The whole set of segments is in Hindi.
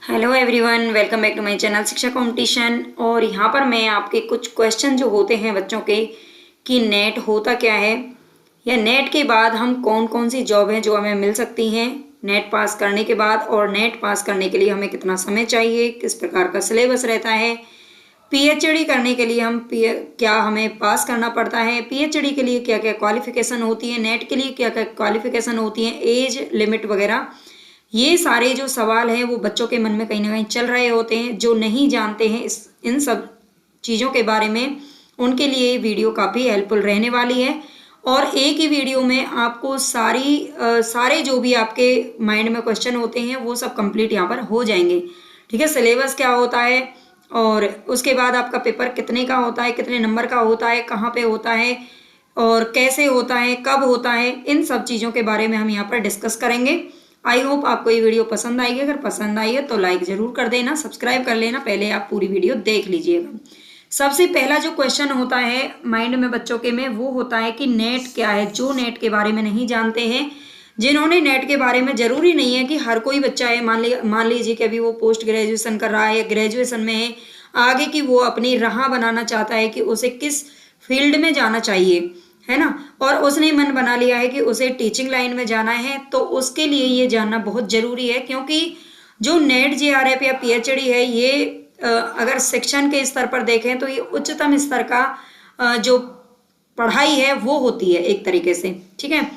Hello everyone, welcome back to my channel Shiksha competition. और यहाँ पर मैं आपके कुछ क्वेश्चन जो होते हैं बच्चों के कि नेट होता क्या है, या नेट के बाद हम कौन कौन सी जॉब हैं जो हमें मिल सकती हैं नेट पास करने के बाद, और नेट पास करने के लिए हमें कितना समय चाहिए, किस प्रकार का सिलेबस रहता है, पीएचडी करने के लिए क्या हमें पास करना पड़ता है, पीएचडी के लिए क्या क्या क्वालिफिकेशन होती है, नेट के लिए क्या क्या क्वालिफिकेशन होती है, एज लिमिट वगैरह। ये सारे जो सवाल हैं वो बच्चों के मन में कहीं ना कहीं चल रहे होते हैं। जो नहीं जानते हैं इन सब चीज़ों के बारे में, उनके लिए ये वीडियो काफ़ी हेल्पफुल रहने वाली है। और एक ही वीडियो में आपको सारे जो भी आपके माइंड में क्वेश्चन होते हैं वो सब कंप्लीट यहाँ पर हो जाएंगे। ठीक है, सिलेबस क्या होता है, और उसके बाद आपका पेपर कितने का होता है, कितने नंबर का होता है, कहाँ पे होता है, और कैसे होता है, कब होता है, इन सब चीज़ों के बारे में हम यहाँ पर डिस्कस करेंगे। आई होप आपको ये वीडियो पसंद आएगी। अगर पसंद आई है तो लाइक ज़रूर कर देना, सब्सक्राइब कर लेना, पहले आप पूरी वीडियो देख लीजिएगा। सबसे पहला जो क्वेश्चन होता है माइंड में बच्चों के में, वो होता है कि नेट क्या है। जो नेट के बारे में नहीं जानते हैं, जिन्होंने नेट के बारे में, ज़रूरी नहीं है कि हर कोई बच्चा है, मान लीजिए कि अभी वो पोस्ट ग्रेजुएशन कर रहा है या ग्रेजुएशन में है, आगे की वो अपनी राह बनाना चाहता है कि उसे किस फील्ड में जाना चाहिए, है ना, और उसने मन बना लिया है कि उसे टीचिंग लाइन में जाना है, तो उसके लिए ये जानना बहुत ज़रूरी है। क्योंकि जो नेट जेआरएफ या पीएचडी है, ये अगर शिक्षण के स्तर पर देखें तो ये उच्चतम स्तर का जो पढ़ाई है वो होती है एक तरीके से। ठीक है,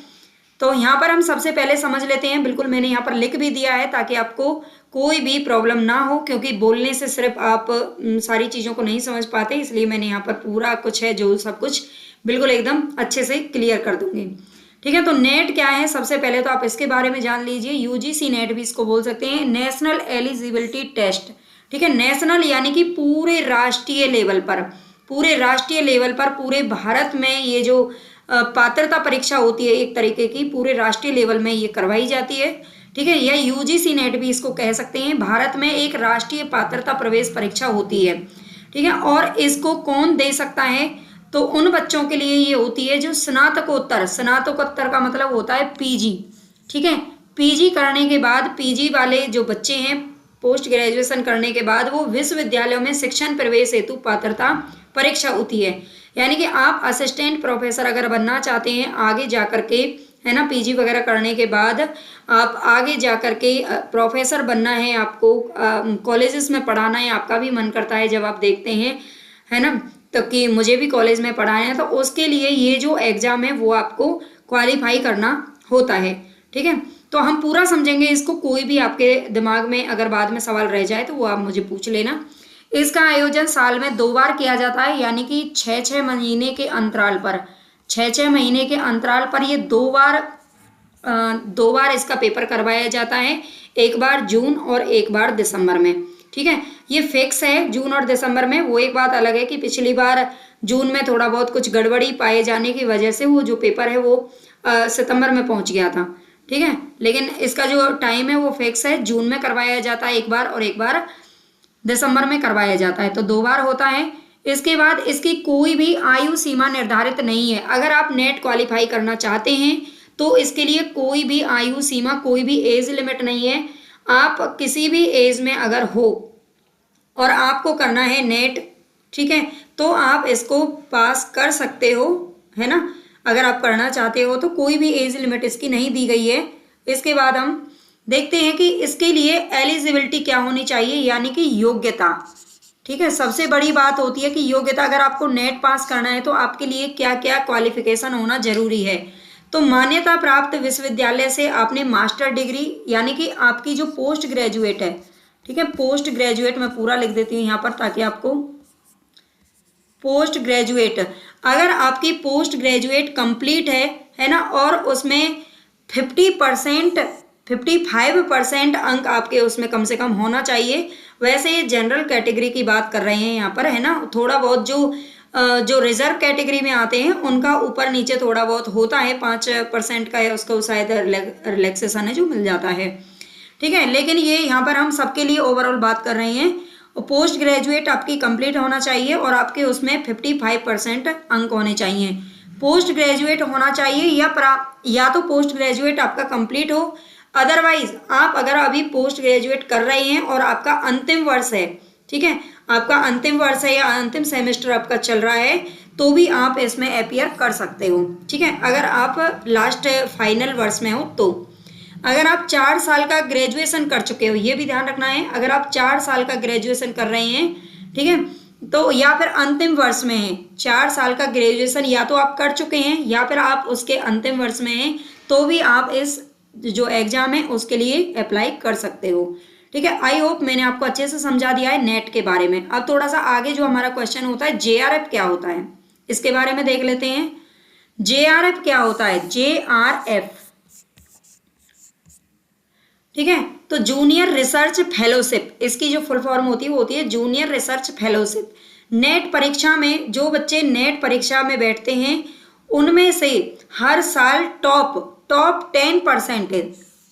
तो यहाँ पर हम सबसे पहले समझ लेते हैं। बिल्कुल मैंने यहाँ पर लिख भी दिया है ताकि आपको कोई भी प्रॉब्लम ना हो, क्योंकि बोलने से सिर्फ आप सारी चीज़ों को नहीं समझ पाते, इसलिए मैंने यहाँ पर पूरा कुछ है जो सब कुछ बिल्कुल एकदम अच्छे से क्लियर कर दूंगी। ठीक है, तो नेट क्या है, सबसे पहले तो आप इसके बारे में जान लीजिए। यूजीसी नेट भी इसको बोल सकते हैं, नेशनल एलिजिबिलिटी टेस्ट। ठीक है, नेशनल यानी कि पूरे राष्ट्रीय लेवल पर, पूरे भारत में ये जो पात्रता परीक्षा होती है एक तरीके की, पूरे राष्ट्रीय लेवल में ये करवाई जाती है। ठीक है, या यूजीसी नेट भी इसको कह सकते हैं। भारत में एक राष्ट्रीय पात्रता प्रवेश परीक्षा होती है। ठीक है, और इसको कौन दे सकता है, तो उन बच्चों के लिए ये होती है जो स्नातकोत्तर का मतलब होता है पीजी। ठीक है, पीजी करने के बाद, पीजी वाले जो बच्चे हैं पोस्ट ग्रेजुएशन करने के बाद, वो विश्वविद्यालयों में शिक्षण प्रवेश हेतु पात्रता परीक्षा होती है। यानी कि आप असिस्टेंट प्रोफेसर अगर बनना चाहते हैं आगे जा करके, है ना, पीजी वगैरह करने के बाद आप आगे जा करके प्रोफेसर बनना है, आपको कॉलेजेस में पढ़ाना है, आपका भी मन करता है जब आप देखते हैं, है ना, तो कि मुझे भी कॉलेज में पढ़ाना है, तो उसके लिए ये जो एग्ज़ाम है वो आपको क्वालिफाई करना होता है। ठीक है, तो हम पूरा समझेंगे इसको। कोई भी आपके दिमाग में अगर बाद में सवाल रह जाए तो वो आप मुझे पूछ लेना। इसका आयोजन साल में 2 बार किया जाता है, यानी कि 6-6 महीने के अंतराल पर, 6-6 महीने के अंतराल पर ये 2 बार इसका पेपर करवाया जाता है। एक बार जून और एक बार दिसंबर में। ठीक है, ये फिक्स है जून और दिसंबर में। वो एक बात अलग है कि पिछली बार जून में थोड़ा बहुत कुछ गड़बड़ी पाए जाने की वजह से वो जो पेपर है वो सितंबर में पहुंच गया था। ठीक है, लेकिन इसका जो टाइम है वो फिक्स है, जून में करवाया जाता है एक बार, और एक बार दिसंबर में करवाया जाता है, तो 2 बार होता है। इसके बाद इसकी कोई भी आयु सीमा निर्धारित नहीं है। अगर आप नेट क्वालिफाई करना चाहते हैं तो इसके लिए कोई भी आयु सीमा, कोई भी एज लिमिट नहीं है। आप किसी भी एज में अगर हो और आपको करना है नेट, ठीक है, तो आप इसको पास कर सकते हो, है ना, अगर आप करना चाहते हो तो। कोई भी एज लिमिट इसकी नहीं दी गई है। इसके बाद हम देखते हैं कि इसके लिए एलिजिबिलिटी क्या होनी चाहिए, यानी कि योग्यता। ठीक है, सबसे बड़ी बात होती है कि योग्यता। अगर आपको नेट पास करना है तो आपके लिए क्या क्या क्वालिफिकेशन होना जरूरी है। तो मान्यता प्राप्त विश्वविद्यालय से आपने मास्टर डिग्री, यानी कि आपकी जो पोस्ट ग्रेजुएट है, ठीक है, पोस्ट ग्रेजुएट मैं पूरा लिख देती हूँ यहाँ पर ताकि आपको, पोस्ट ग्रेजुएट, अगर आपकी पोस्ट ग्रेजुएट कंप्लीट है ना, और उसमें 55% अंक आपके उसमें कम से कम होना चाहिए। वैसे ये जनरल कैटेगरी की बात कर रहे हैं यहाँ पर, है ना, थोड़ा बहुत जो रिजर्व कैटेगरी में आते हैं उनका ऊपर नीचे थोड़ा बहुत होता है, 5% का है, उसको शायद रिलैक्सेशन है जो मिल जाता है। ठीक है, लेकिन ये यहाँ पर हम सबके लिए ओवरऑल बात कर रहे हैं। पोस्ट ग्रेजुएट आपकी कंप्लीट होना चाहिए और आपके उसमें 55% अंक होने चाहिए। पोस्ट ग्रेजुएट होना चाहिए या तो पोस्ट ग्रेजुएट आपका कंप्लीट हो, अदरवाइज आप अगर अभी पोस्ट ग्रेजुएट कर रहे हैं और आपका अंतिम वर्ष है, ठीक है, आपका अंतिम वर्ष है या अंतिम सेमेस्टर आपका चल रहा है, तो भी आप इसमें अपीयर कर सकते हो, ठीक है, अगर आप लास्ट फाइनल वर्ष में हो तो। अगर आप 4 साल का ग्रेजुएशन कर चुके हो, ये भी ध्यान रखना है, अगर आप 4 साल का ग्रेजुएशन कर रहे हैं, ठीक है, तो या फिर अंतिम वर्ष में हैं, 4 साल का ग्रेजुएशन या तो आप कर चुके हैं या फिर आप उसके अंतिम वर्ष में हैं, तो भी आप इस जो एग्जाम है उसके लिए अप्लाई कर सकते हो, ठीक है। आई होप मैंने आपको अच्छे से समझा दिया है नेट के बारे में। अब थोड़ा सा आगे जो हमारा क्वेश्चन होता है, जेआरएफ क्या होता है, इसके बारे में देख लेते हैं। जेआरएफ क्या होता है, जेआरएफ, ठीक है, तो जूनियर रिसर्च फेलोशिप, इसकी जो फुल फॉर्म होती है वो होती है जूनियर रिसर्च फेलोशिप। नेट परीक्षा में जो बच्चे नेट परीक्षा में बैठते हैं उनमें से हर साल टॉप 10%,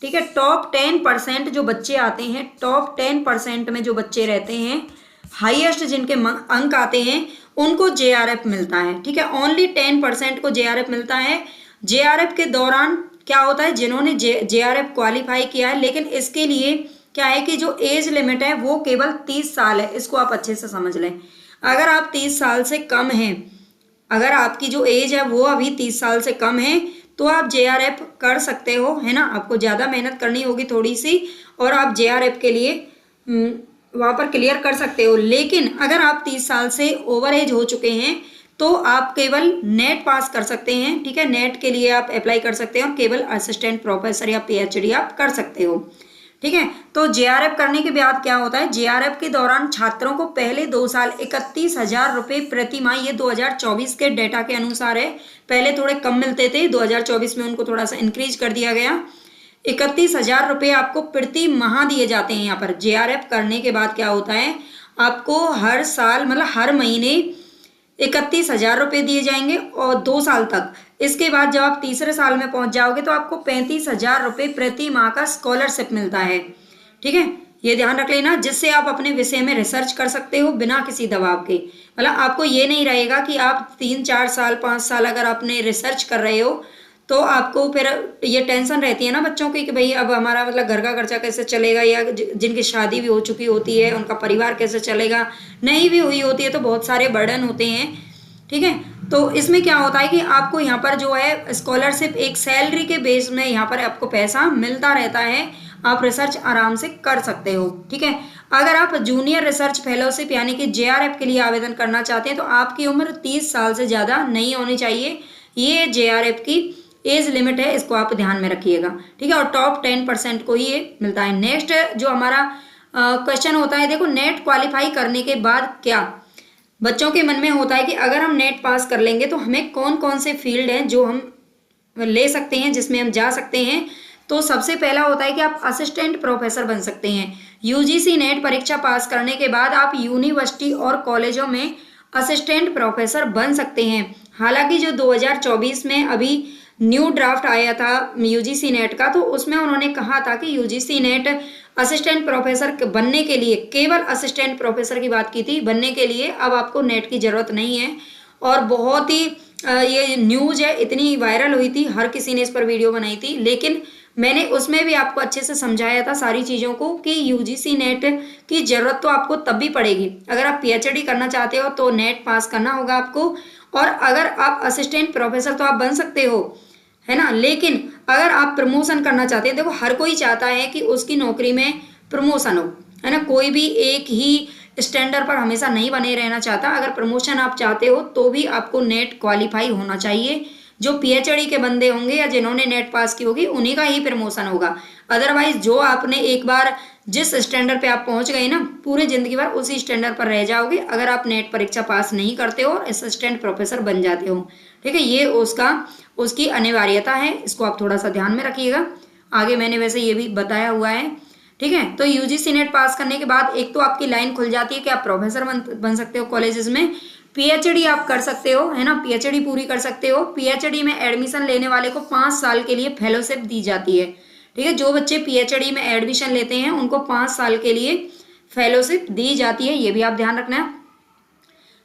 ठीक है, टॉप 10% जो बच्चे आते हैं, टॉप 10% में जो बच्चे रहते हैं, हाईएस्ट जिनके अंक आते हैं, उनको जेआरएफ मिलता है, ठीक है, ओनली 10% को जेआरएफ मिलता है। जेआरएफ के दौरान क्या होता है, जिन्होंने जेआरएफ क्वालिफाई किया है, लेकिन इसके लिए क्या है कि जो एज लिमिट है वो केवल 30 साल है, इसको आप अच्छे से समझ लें। अगर आप 30 साल से कम हैं, अगर आपकी जो एज है वो अभी 30 साल से कम है, तो आप जेआरएफ कर सकते हो, है ना, आपको ज़्यादा मेहनत करनी होगी थोड़ी सी, और आप जेआरएफ के लिए वहाँ पर क्लियर कर सकते हो। लेकिन अगर आप 30 साल से ओवर एज हो चुके हैं तो आप केवल नेट पास कर सकते हैं, ठीक है, नेट के लिए आप अप्लाई कर सकते हैं और केवल असिस्टेंट प्रोफेसर या पीएचडी आप कर सकते हो, ठीक है। तो जेआरएफ करने के बाद क्या होता है, जेआरएफ के दौरान छात्रों को पहले 2 साल 31,000 रुपये प्रति माह, ये 2024 के डेटा के अनुसार है, पहले थोड़े कम मिलते थे, 2024 में उनको थोड़ा सा इंक्रीज कर दिया गया। 31,000 रुपये आपको प्रति माह दिए जाते हैं। यहाँ पर जेआरएफ करने के बाद क्या होता है, आपको हर साल मतलब हर महीने 31,000 रुपये दिए जाएंगे और 2 साल तक। इसके बाद जब आप तीसरे साल में पहुंच जाओगे तो आपको 35,000 रुपये प्रति माह का स्कॉलरशिप मिलता है, ठीक है, ये ध्यान रख लेना, जिससे आप अपने विषय में रिसर्च कर सकते हो बिना किसी दबाव के। मतलब आपको ये नहीं रहेगा कि आप 3-4 साल 5 साल अगर आपने रिसर्च कर रहे हो तो आपको फिर ये टेंशन रहती है ना बच्चों की कि भाई अब हमारा मतलब घर का खर्चा कैसे चलेगा, या जिनकी शादी भी हो चुकी होती है उनका परिवार कैसे चलेगा, नहीं भी हुई होती है तो बहुत सारे बर्डन होते हैं, ठीक है। तो इसमें क्या होता है कि आपको यहाँ पर जो है स्कॉलरशिप एक सैलरी के बेस में यहाँ पर आपको पैसा मिलता रहता है, आप रिसर्च आराम से कर सकते हो, ठीक है। अगर आप जूनियर रिसर्च फेलोशिप यानी कि जेआरएफ के लिए आवेदन करना चाहते हैं तो आपकी उम्र 30 साल से ज़्यादा नहीं होनी चाहिए, ये जेआरएफ की एज लिमिट है, इसको आप ध्यान में रखिएगा, ठीक है, और टॉप 10% को ही ये मिलता है। नेक्स्ट जो हमारा क्वेश्चन होता है, देखो नेट क्वालिफाई करने के बाद क्या बच्चों के मन में होता है कि अगर हम नेट पास कर लेंगे तो हमें कौन कौन से फील्ड हैं जो हम ले सकते हैं, जिसमें हम जा सकते हैं। तो सबसे पहला होता है कि आप असिस्टेंट प्रोफेसर बन सकते हैं। यूजीसी नेट परीक्षा पास करने के बाद आप यूनिवर्सिटी और कॉलेजों में असिस्टेंट प्रोफेसर बन सकते हैं। हालांकि जो 2024 में अभी न्यू ड्राफ्ट आया था यूजीसी नेट का, तो उसमें उन्होंने कहा था कि यूजीसी नेट असिस्टेंट प्रोफेसर बनने के लिए, केवल असिस्टेंट प्रोफेसर की बात की थी, बनने के लिए अब आपको नेट की ज़रूरत नहीं है। और बहुत ही ये न्यूज़ है, इतनी वायरल हुई थी, हर किसी ने इस पर वीडियो बनाई थी, लेकिन मैंने उसमें भी आपको अच्छे से समझाया था सारी चीज़ों को कि यूजीसी नेट की ज़रूरत तो आपको तब भी पड़ेगी, अगर आप पीएचडी करना चाहते हो तो नेट पास करना होगा आपको, और अगर आप असिस्टेंट प्रोफेसर तो आप बन सकते हो, है ना, लेकिन अगर आप प्रमोशन करना चाहते हैं, देखो हर कोई चाहता है कि उसकी नौकरी में प्रमोशन हो, है ना, कोई भी एक ही स्टैंडर्ड पर हमेशा नहीं बने रहना चाहता। अगर प्रमोशन आप चाहते हो तो भी आपको नेट क्वालिफाई होना चाहिए। जो पीएचडी के बंदे होंगे या जिन्होंने नेट पास की होगी उन्हीं का ही प्रमोशन होगा। अदरवाइज जो आपने एक बार जिस स्टैंडर्ड पे आप पहुंच गए ना, पूरी जिंदगी भर उसी स्टैंडर्ड पर रह जाओगे अगर आप नेट परीक्षा पास नहीं करते हो और असिस्टेंट प्रोफेसर बन जाते हो, ठीक है, ये उसकी अनिवार्यता है, इसको आप थोड़ा सा ध्यान में रखिएगा। आगे मैंने वैसे ये भी बताया हुआ है, ठीक है। तो यूजीसी नेट पास करने के बाद एक तो आपकी लाइन खुल जाती है कि आप प्रोफेसर बन सकते हो कॉलेजेस में, पीएचडी आप कर सकते हो, है ना, पीएचडी पूरी कर सकते हो। पीएचडी में एडमिशन लेने वाले को 5 साल के लिए फेलोशिप दी जाती है, ठीक है, जो बच्चे पीएचडी में एडमिशन लेते हैं उनको 5 साल के लिए फेलोशिप दी जाती है, ये भी आप ध्यान रखना है।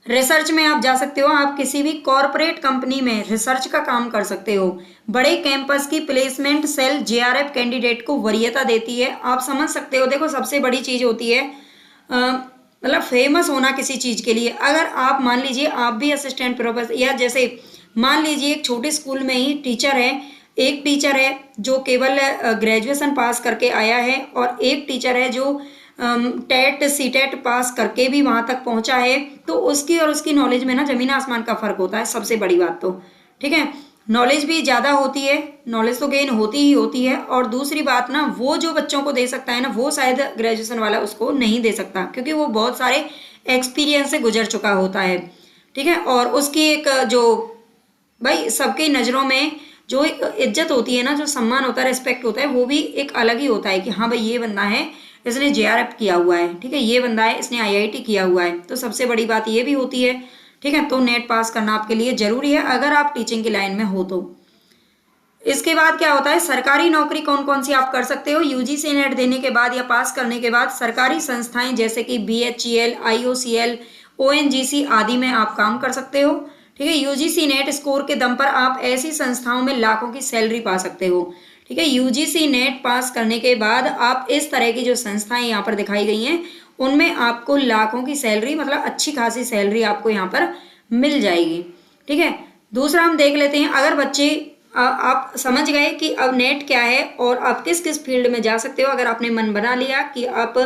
रिसर्च में आप जा सकते हो, आप किसी भी कॉरपोरेट कंपनी में रिसर्च का काम कर सकते हो। बड़े कैंपस की प्लेसमेंट सेल जेआरएफ कैंडिडेट को वरीयता देती है। आप समझ सकते हो, देखो सबसे बड़ी चीज होती है मतलब फेमस होना किसी चीज के लिए। अगर आप मान लीजिए आप भी असिस्टेंट प्रोफेसर, या जैसे मान लीजिए एक छोटे स्कूल में ही टीचर है, एक टीचर है जो केवल ग्रेजुएशन पास करके आया है, और एक टीचर है जो टेट सीटेट पास करके भी वहां तक पहुंचा है, तो उसकी और उसकी नॉलेज में ना जमीन आसमान का फर्क होता है। सबसे बड़ी बात तो ठीक है, नॉलेज भी ज़्यादा होती है, नॉलेज तो गेन होती ही होती है। और दूसरी बात ना, वो जो बच्चों को दे सकता है ना, वो शायद ग्रेजुएशन वाला उसको नहीं दे सकता, क्योंकि वो बहुत सारे एक्सपीरियंस से गुजर चुका होता है। ठीक है, और उसकी एक जो भाई सबकी नज़रों में जो एक इज्जत होती है ना, जो सम्मान होता है, रिस्पेक्ट होता है, वो भी एक अलग ही होता है कि हाँ भाई ये बंदा है, इसने जेआरएफ किया हुआ है, ठीक है, ये बंदा है इसने आईआईटी किया हुआ है। तो सबसे बड़ी बात ये भी होती है। ठीक है, तो नेट पास करना आपके लिए जरूरी है अगर आप टीचिंग की लाइन में हो तो। इसके बाद क्या होता है, सरकारी नौकरी कौन कौन सी आप कर सकते हो यूजीसी नेट देने के बाद या पास करने के बाद। सरकारी संस्थाएं जैसे कि बीएचईएल, आईओसीएल, ओएनजीसी आदि में आप काम कर सकते हो। ठीक है, यूजीसी नेट स्कोर के दम पर आप ऐसी संस्थाओं में लाखों की सैलरी पा सकते हो। ठीक है, यूजीसी नेट पास करने के बाद आप इस तरह की जो संस्थाएं यहाँ पर दिखाई गई हैं उनमें आपको लाखों की सैलरी, मतलब अच्छी खासी सैलरी आपको यहाँ पर मिल जाएगी। ठीक है, दूसरा हम देख लेते हैं, अगर बच्चे आप समझ गए कि अब नेट क्या है और आप किस किस फील्ड में जा सकते हो। अगर आपने मन बना लिया कि आप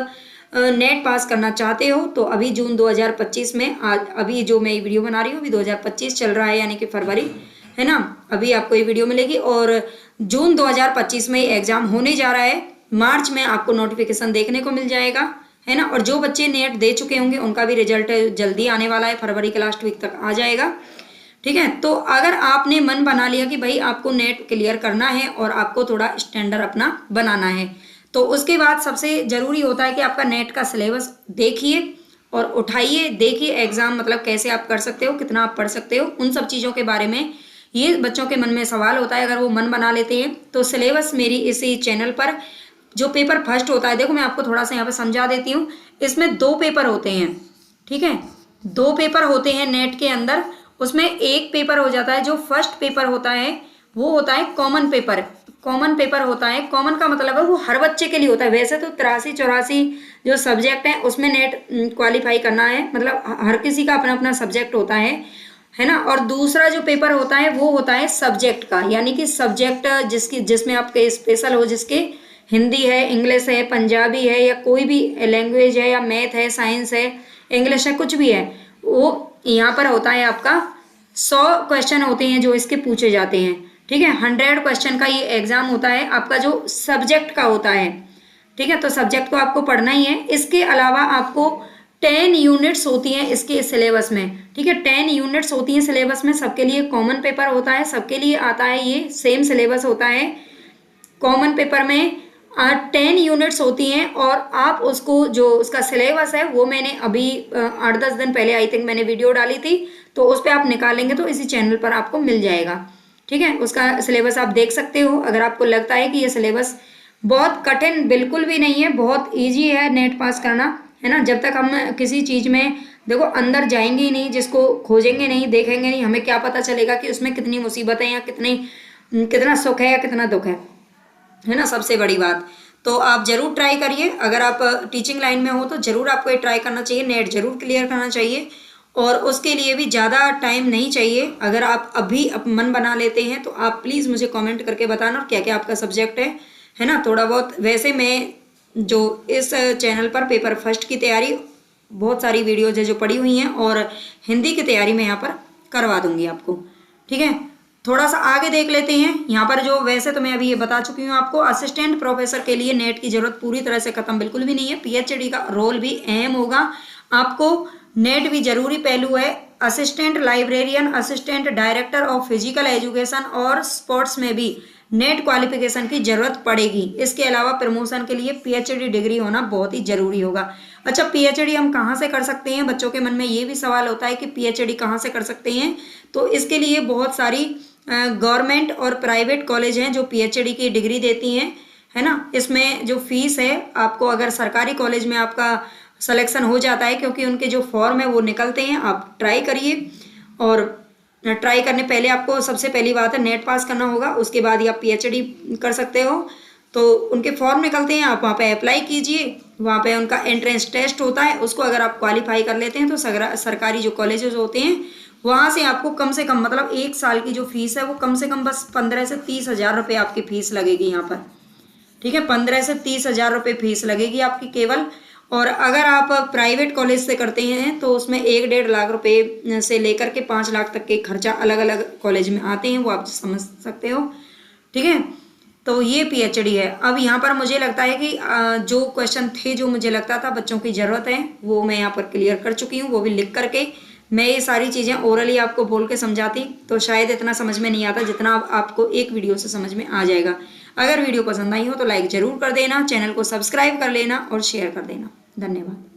नेट पास करना चाहते हो तो अभी जून 2025 में, आज अभी जो मैं ये वीडियो बना रही हूँ अभी 2025 चल रहा है, यानी कि फरवरी है ना, अभी आपको ये वीडियो मिलेगी, और जून 2025 में एग्जाम होने जा रहा है। मार्च में आपको नोटिफिकेशन देखने को मिल जाएगा, है ना। और जो बच्चे नेट दे चुके होंगे उनका भी रिजल्ट जल्दी आने वाला है, फरवरी के लास्ट वीक तक आ जाएगा। ठीक है, तो अगर आपने मन बना लिया कि भाई आपको नेट क्लियर करना है और आपको थोड़ा स्टैंडर्ड अपना बनाना है, तो उसके बाद सबसे जरूरी होता है कि आपका नेट का सिलेबस देखिए और उठाइए, देखिए एग्जाम मतलब कैसे आप कर सकते हो, कितना आप पढ़ सकते हो, उन सब चीज़ों के बारे में ये बच्चों के मन में सवाल होता है। अगर वो मन बना लेते हैं तो सिलेबस मेरी इसी चैनल पर जो पेपर फर्स्ट होता है, देखो मैं आपको थोड़ा सा यहाँ पर समझा देती हूँ। इसमें 2 पेपर होते हैं, ठीक है, 2 पेपर होते हैं नेट के अंदर। उसमें एक पेपर हो जाता है, जो फर्स्ट पेपर होता है वो होता है कॉमन पेपर। कॉमन पेपर होता है, कॉमन का मतलब है वो हर बच्चे के लिए होता है। वैसे तो 83-84 जो सब्जेक्ट हैं उसमें नेट क्वालिफाई करना है, मतलब हर किसी का अपना अपना सब्जेक्ट होता है ना। और दूसरा जो पेपर होता है वो होता है सब्जेक्ट का, यानी कि सब्जेक्ट जिसमें आपके स्पेशल हो, जिसके हिंदी है, इंग्लिश है, पंजाबी है, या कोई भी लैंग्वेज है, या मैथ है, साइंस है, इंग्लिश है, कुछ भी है, वो यहाँ पर होता है आपका 100 क्वेश्चन होते हैं जो इसके पूछे जाते हैं। ठीक है, 100 क्वेश्चन का ये एग्जाम होता है आपका जो सब्जेक्ट का होता है। ठीक है, तो सब्जेक्ट को आपको पढ़ना ही है। इसके अलावा आपको 10 यूनिट्स होती हैं इसके सिलेबस में। ठीक है, 10 यूनिट्स होती हैं सिलेबस में, सबके लिए कॉमन पेपर होता है, सबके लिए आता है, ये सेम सिलेबस होता है। कॉमन पेपर में 10 यूनिट्स होती हैं, और आप उसको जो उसका सिलेबस है वो मैंने अभी 8-10 दिन पहले आई थिंक मैंने वीडियो डाली थी, तो उस पर आप निकालेंगे तो इसी चैनल पर आपको मिल जाएगा। ठीक है, उसका सिलेबस आप देख सकते हो। अगर आपको लगता है कि ये सिलेबस बहुत कठिन बिल्कुल भी नहीं है, बहुत ईजी है नेट पास करना, है ना। जब तक हम किसी चीज़ में देखो अंदर जाएंगे ही नहीं, जिसको खोजेंगे नहीं, देखेंगे नहीं, हमें क्या पता चलेगा कि उसमें कितनी मुसीबत है या कितना सुख है या कितना दुख है ना, सबसे बड़ी बात। तो आप जरूर ट्राई करिए, अगर आप टीचिंग लाइन में हो तो जरूर आपको ये ट्राई करना चाहिए, नेट जरूर क्लियर करना चाहिए, और उसके लिए भी ज़्यादा टाइम नहीं चाहिए। अगर आप अभी मन बना लेते हैं तो आप प्लीज़ मुझे कमेंट करके बताना क्या क्या आपका सब्जेक्ट है ना, थोड़ा बहुत। वैसे मैं जो इस चैनल पर पेपर फर्स्ट की तैयारी बहुत सारी वीडियोज है जो पड़ी हुई हैं, और हिंदी की तैयारी मैं यहाँ पर करवा दूंगी आपको। ठीक है, थोड़ा सा आगे देख लेते हैं। यहाँ पर जो वैसे तो मैं अभी ये बता चुकी हूँ आपको, असिस्टेंट प्रोफेसर के लिए नेट की जरूरत पूरी तरह से खत्म बिल्कुल भी नहीं है। पीएचडी का रोल भी अहम होगा, आपको नेट भी जरूरी पहलू है। Assistant librarian, assistant director of physical education और स्पोर्ट्स में भी नेट क्वालिफिकेशन की जरूरत पड़ेगी। इसके अलावा प्रमोशन के लिए पीएचडी डिग्री होना बहुत ही जरूरी होगा। अच्छा, पीएचडी हम कहाँ से कर सकते हैं, बच्चों के मन में ये भी सवाल होता है कि पीएचडी कहाँ से कर सकते हैं। तो इसके लिए बहुत सारी गवर्नमेंट और प्राइवेट कॉलेज हैं जो पीएचडी की डिग्री देती हैं, है ना। इसमें जो फीस है आपको, अगर सरकारी कॉलेज में आपका सिलेक्शन हो जाता है, क्योंकि उनके जो फॉर्म है वो निकलते हैं। आप ट्राई करिए, और ट्राई करने पहले आपको सबसे पहली बात है नेट पास करना होगा, उसके बाद ही आप पीएचडी कर सकते हो। तो उनके फॉर्म निकलते हैं, आप वहाँ पे अप्लाई कीजिए, वहाँ पे उनका एंट्रेंस टेस्ट होता है, उसको अगर आप क्वालिफाई कर लेते हैं तो सरकारी जो कॉलेजेस होते हैं वहाँ से आपको कम से कम मतलब 1 साल की जो फीस है वो कम से कम बस 15 से 30 हज़ार रुपये आपकी फीस लगेगी यहाँ पर। ठीक है, 15 से 30 हज़ार रुपये फीस लगेगी आपकी केवल। और अगर आप प्राइवेट कॉलेज से करते हैं तो उसमें 1-1.5 लाख रुपए से लेकर के 5 लाख तक के खर्चा अलग अलग कॉलेज में आते हैं, वो आप समझ सकते हो। ठीक है, तो ये पीएचडी है। अब यहाँ पर मुझे लगता है कि जो क्वेश्चन थे जो मुझे लगता था बच्चों की ज़रूरत है वो मैं यहाँ पर क्लियर कर चुकी हूँ, वो भी लिख करके। मैं ये सारी चीज़ें ओरली आपको बोल के समझाती तो शायद इतना समझ में नहीं आता जितना आपको एक वीडियो से समझ में आ जाएगा। अगर वीडियो पसंद आई हो तो लाइक ज़रूर कर देना, चैनल को सब्सक्राइब कर लेना और शेयर कर देना। धन्यवाद।